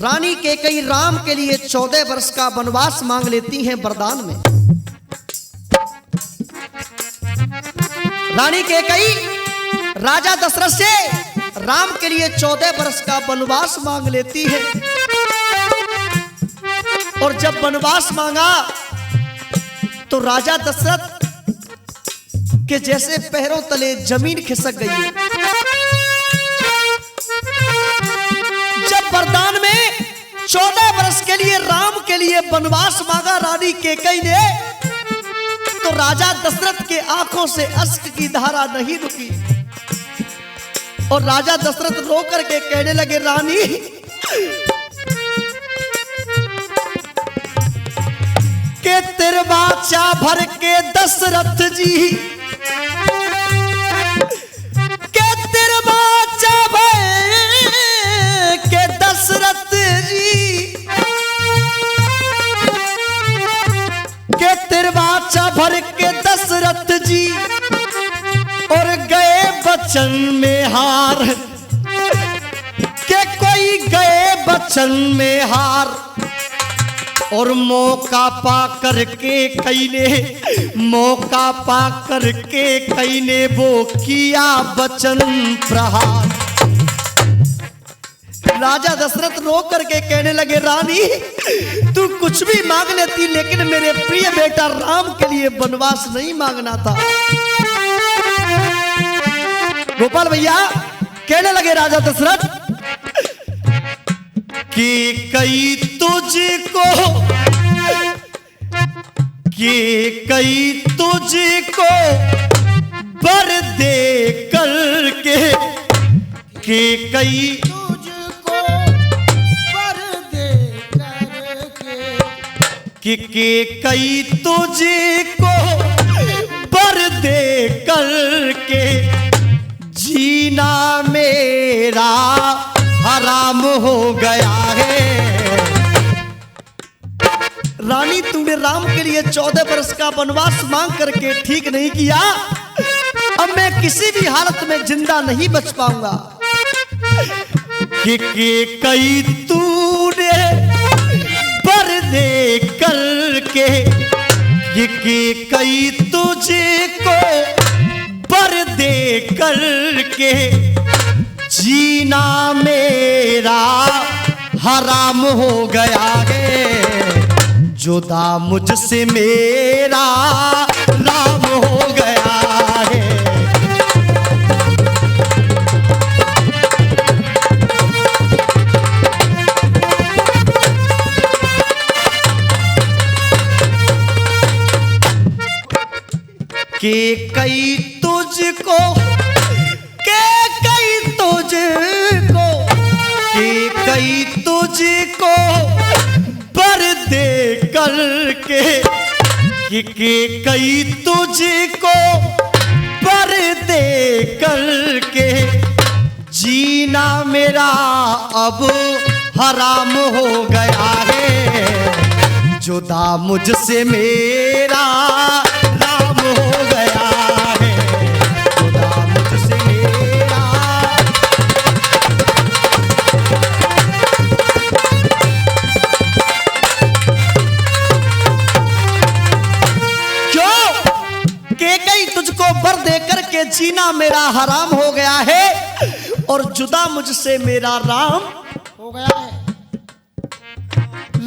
रानी कैकेयी राम के लिए 14 वर्ष का वनवास मांग लेती हैं वरदान में। रानी कैकेयी राजा दशरथ से राम के लिए 14 वर्ष का वनवास मांग लेती है। और जब वनवास मांगा तो राजा दशरथ के जैसे पैरों तले जमीन खिसक गई। जब वरदान में 14 वर्ष के लिए राम के लिए वनवास मांगा रानी कैकेयी ने, तो राजा दशरथ के आंखों से अश्क की धारा नहीं रुकी और राजा दशरथ रो करके कहने लगे, रानी के तेरे बाचा भर के दशरथ जी, के तेरे बाचा भर के दशरथ जी, के तेरे बाचा भर के दशरथ जी, और गए बचन में हार, के कोई गए बचन में हार, और मौका पा करके कई ने, मौका पा करके कई ने वो किया वचन प्रहार। राजा दशरथ रो करके कहने लगे, रानी तू कुछ भी मांग लेती, लेकिन मेरे प्रिय बेटा राम के लिए वनवास नहीं मांगना था। गोपाल भैया कहने लगे राजा दशरथ कि कई तुझको, कि कई तुझको बर दे करके, कि कई तुझको बर दे करके, कि कई तुझको बर दे करके, जीना मेरा हराम हो गया है। रानी तूने राम के लिए 14 वर्ष का वनवास मांग करके ठीक नहीं किया, अब मैं किसी भी हालत में जिंदा नहीं बच पाऊंगा। कि कई तूने पर दे करके, कि कई तुझे को पर दे करके, जीना मेरा हराम हो गया है, जुदा मुझसे मेरा राम हो गया है। के कई तुझको, के कई तुझको, के कई तुझको पर दे करके, कि कई तुझको पर दे करके, जीना मेरा अब हराम हो गया है, जुदा मुझसे मेरा राम हो गया है, जुदा मुझसे मेरा। क्यों? कैकेयी तुझको बर दे करके जीना मेरा हराम हो गया है और जुदा मुझसे मेरा राम हो गया है।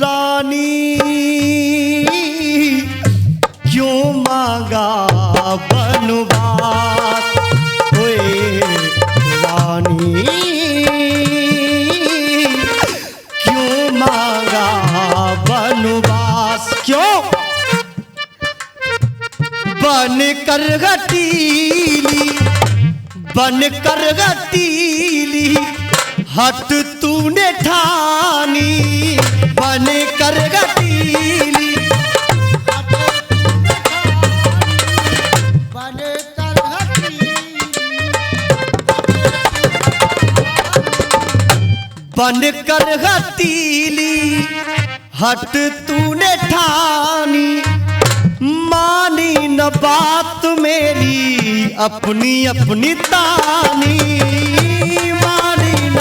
रानी क्यों मांगा वनवास, ओए रानी क्यों मांगा वनवास, क्यों? बन कर हटीली, बन कर हटीली, हट तूने ठानी, बन कर हटीली, बन कर हटीली, बन कर हटीली, हट तूने ठानी, मानी न बात मेरी अपनी अपनी तानी, मानी न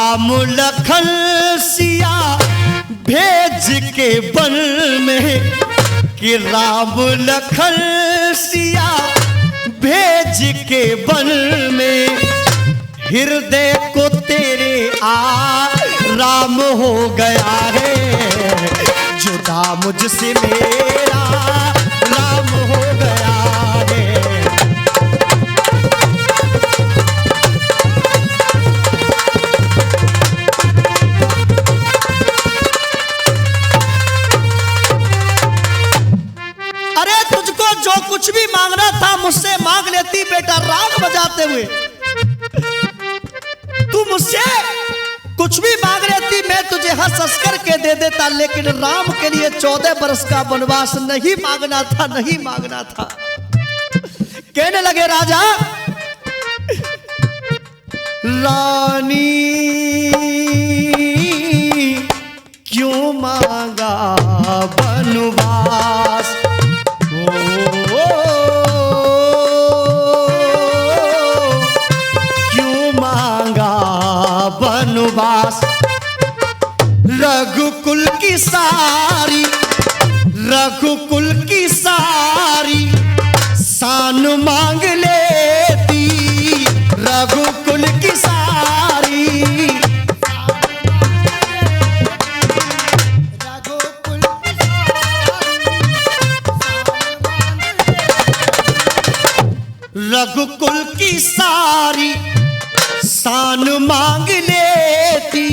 राम लखन सिया भेज के वन में, कि राम लखन सिया भेज के वन में, हृदय को तेरे राम हो गया है, जुदा मुझसे मेरा राम हो गया है। अरे तुझको जो कुछ भी मांगना था मुझसे मांग लेती बेटा, राग बजाते हुए तू मुझसे कुछ भी मांग लेती, मैं तुझे हंस हंस करके दे देता, लेकिन राम के लिए 14 वर्ष का वनवास नहीं मांगना था, नहीं मांगना था। कहने लगे राजा, रानी क्यों मांगा वनवास, क्यों मांगा वनवास, रघुकुल की सारी, रघुकुल की सारी शान मांग लेती, रघुकुल की सारी, रघुकुल की सारी शान मांग लेती,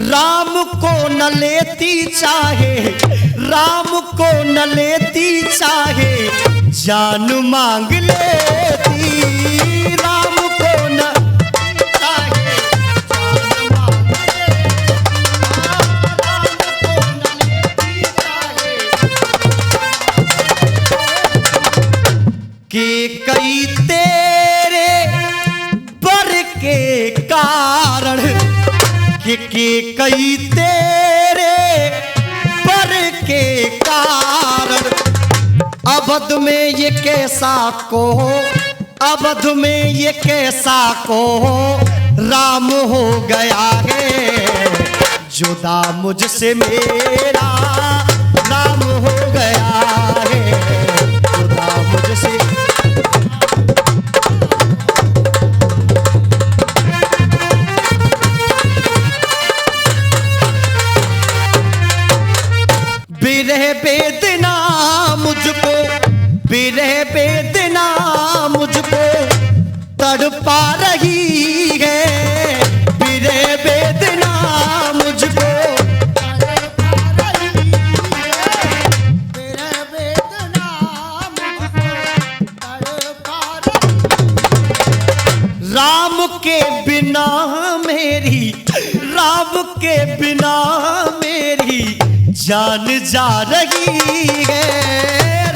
राम को न लेती चाहे, राम को न लेती चाहे, जान मांग लेती, राम को न चाहे, जान मांग लेती, राम को न लेती चाहे, कि कई तेरे बर के कारण, कि कई तेरे बर के कारण, अवध में ये कैसा को, अवध में ये कैसा को राम हो गया है, जुदा मुझसे मेरा राम हो गया है, जुदा मुझसे। बिरह बेदना मुझको, बिरह बेदना मुझको तड़पा रही है, बिरह बेदना मुझको तड़पा रही है, बिरह बेदना मुझको तड़पा रही है, राम के बिना मेरी, राम के बिना मेरी जान जा रही है,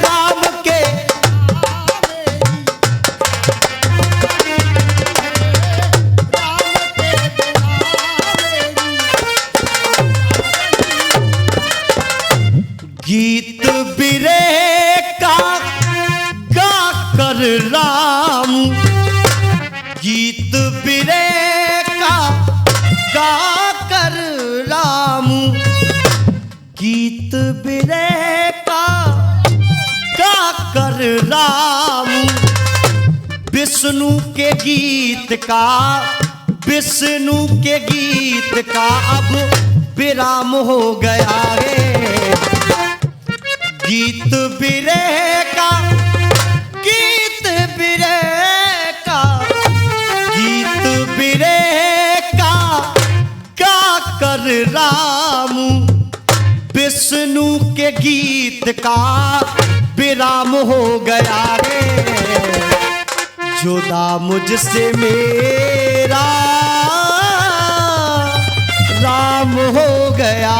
राम के गीत बिरह का गा कर राम, गीत बिरह का गा कर राम, गीत बिरह का गा कर राम, विष्णु के गीत का, विष्णु के गीत का अब विराम हो गया है, गीत बिरह का, गीत बिरह का, गीत बिरह का गा कर राम, विष्णु के गीत का विराम हो गया है, जुदा मुझसे मेरा राम हो गया।